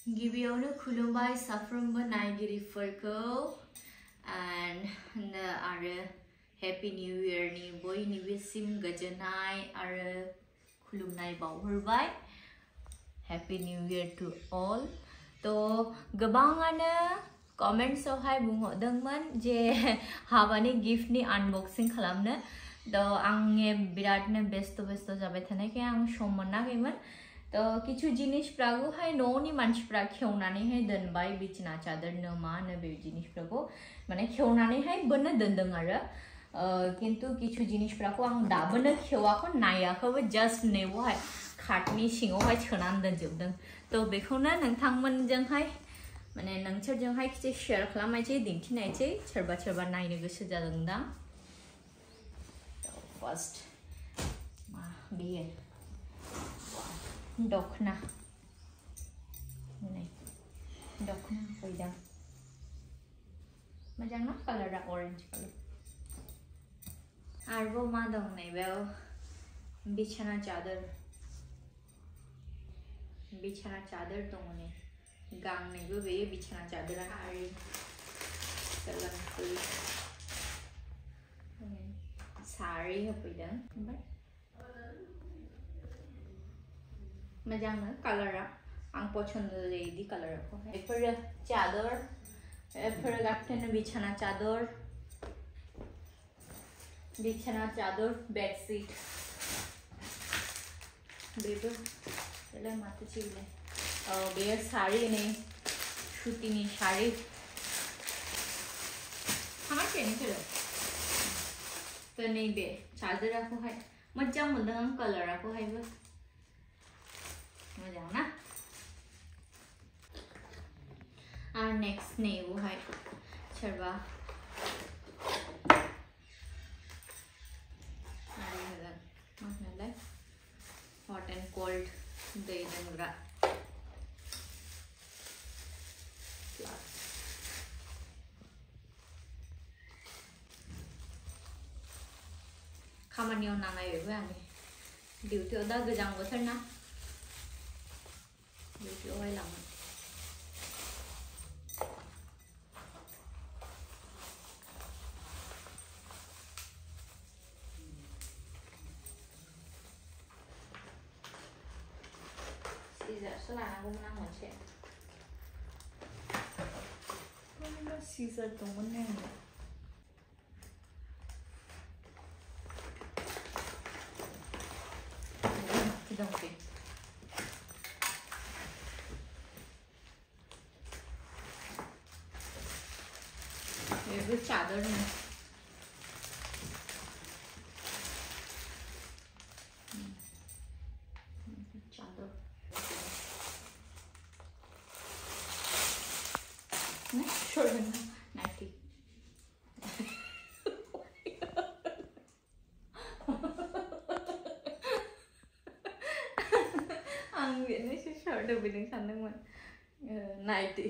गिबियावनो खुलुमबाय साफ्रोमबो नायगिरिफोरखौ and आरो हैप्पी न्यू इयर नि बयनिबोसिम गोजोननाय आरो खुलुमनाय बावहरबाय happy new year to all तो गोबाङानो कमेंट्स आवहाय बुंहरदोंमोन जे हाबानि गिफ्ट नि अनबॉक्सिंग खालामनो तो आंनि बिरादनो बेस्थ जाबाय थानायखाय आं सम मोनाखैमोन तो किछु जिनिसफ्राखौहाय न'नि मानसिफ्रा खेवनानैहाय दोनबाय बिछना चादरनो मा होनो बे जिनिसफोरखौ माने खेवनानैहाय बोनो दोनदों आरो किन्तु किछु जिनिसफ्राखौ आं दाबोनो खेवाखै नायाखैबो जस्ट नैबेवहाय कार्टनि सिङावहाय सोनानै दोनजोबदों तो बेखौनो नोंथांमोनजोंहाय माने नोंसोरजोंहाय एसे शेयार खालामनायसै दिन्थिनायसै सोरबा नायनो गोसो जादोंदां फर्स्ट मा बेयो दखना फैदों मोजां ना कालारा ऑरेंज कलर आरोबाव मा दं नैबेयाव बिछाना चादर दङ नै गांनैबो बेयो बिछाना चादरा आरो कलरफुल साड़ी होफैदों मोजां ना कालारा आं पसंद जायो कालारखौ बेफोर चादर बेफोर गाबथेनो बिछाना चादर बेडशीट बेबो एला माथो चिले बे साड़ी नै सुतिनि साड़ी हाँ केन केलो तो नै बे चादराखौहाय मोजां मोनदों आं कालाराखौहायबो मोजां ना आरो नेक्स्ट नैबेवहाय सोरबा हट एंड कोल्ड दै लोंग्रा खामानियाव नांनाय बेबो आंनि डिउटियाव दा गोजां बोथोर ना डिउटियावहाय लाङो सिजारसो लानांगौमोन आं मोनसे सिजार दंमोन नै आंनाव दंसै बेबो चादर नै चादर नाइटी आं बेनोसो शर्ट होफैदों सानदोंमोन नाइटी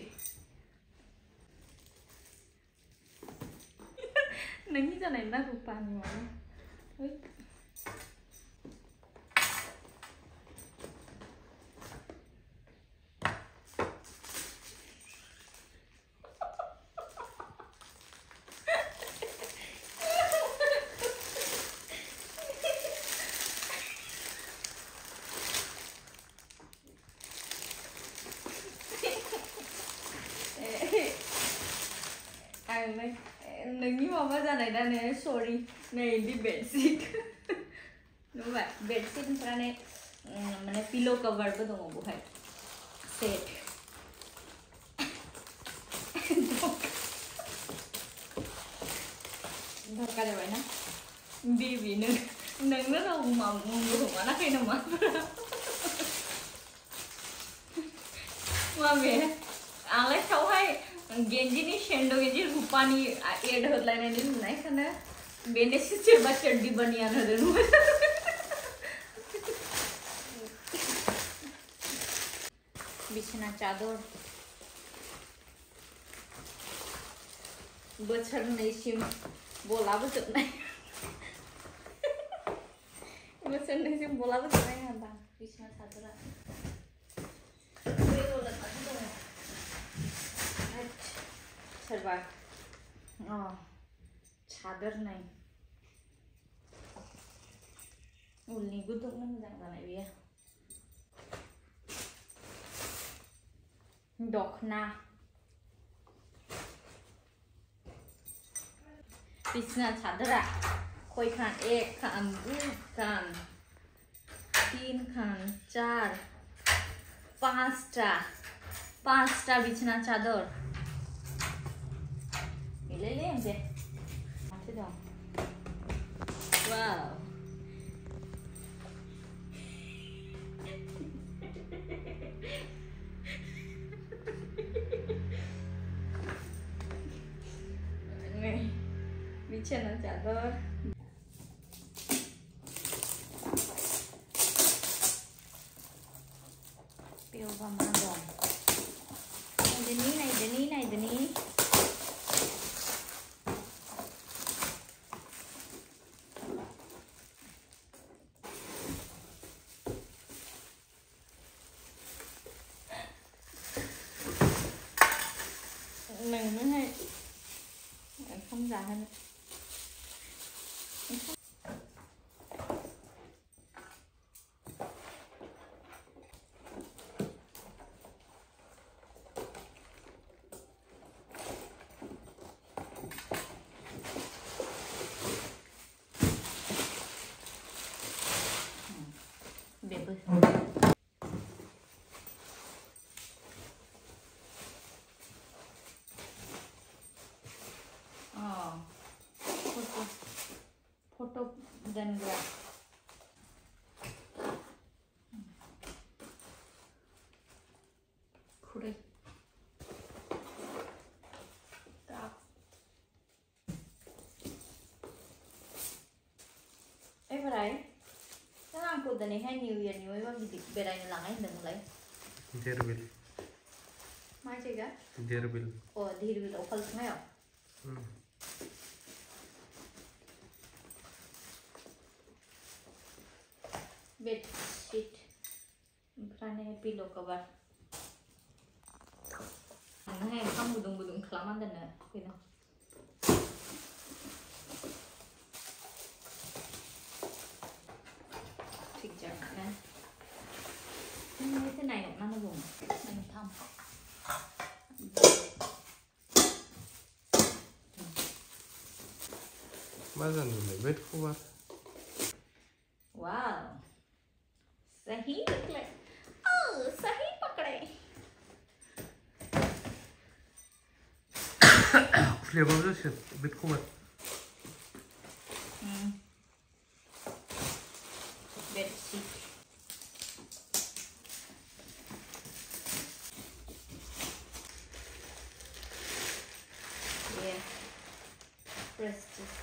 नोंनि जानाय ना रुपानि माबा नोंनि माबा जानाय दा ने सरि नै दि बेडशीट नुबाय बेडशीटफ्रा ने माने पिलो कभारबो दङ बहाय सेट धक्का जाबाय ना बेबि नोंनो रावबो मानाखै नामा माबे आंलाय सावहाय गेंजिनि शेंडो गेंजि रुपानि एड होदलायनायनि नुनायखायनो बेनोसो सोरबा चड्डी बनियान होदोंमोन बिछना चादर बोसोरनैसिम बलाबो जोबनाय बोसोरनैसिम बलाबो जोबनाय नङा बिछना चादरा serba. Oh, chadar nahi. Ulni guduk na mujang janai biya. Dokna. Bisna chadara. Koi khan ek khan du khan. Teen khan char. Pasta bichna chador. Le मुझे माथे दो वाव बिछाना चादर पियोगा मांगो दनी mình mới hay không già hơn bể bơi photo done गया खुड़े ए बराई sao ăn cuộc này hay nhiều giờ nhiều ấy bị về đây là ngày đừng lấy Derbil mai chơi cả Derbil Derbil ở phần ngay à bed sheet bukannya pillow cover nah kamu budung-budung kelamaan dan ya ঠিক জায়গা না thế này nó dùng mình thăm Mazan dulu bed cover wow सही निकले सही पकड़े flavor जो bed cover bed sheet yeah prestige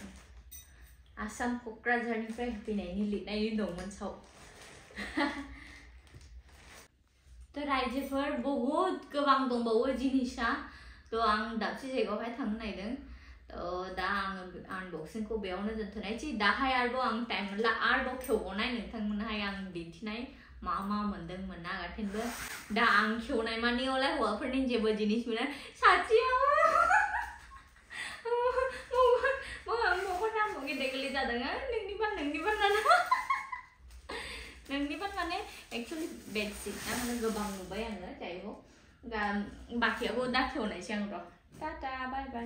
Asam Kokraझारनिफ्राय फैनायनि लिरनायनि दंमोन साव तो रायजोफोर बहुत गोबां दंबावो जिनिसा तो आं दाबसे जायगायावहाय थांनो नायदों तो दा आङो आनबक्सिंखौ बेयावनो दोनथ'नायसै दाहाय आरोबाव आं टाइम मोनला आरोबाव खेवबावनाय नोंथांमोनहाय आं दिन्थिनाय मा मोनदों मोना गाथेनबो दा आं खेवनाय मानियावलाय हौवाफोरनि जेबो जिनिस मोना साथियाव गेले जादों नोंनिबा माने एक्चुअली बेडशीट ना माने गोबां नुबाय आङो जायहक बाखियाबो दा खेवनायसै आं र' टाटा बाय बाय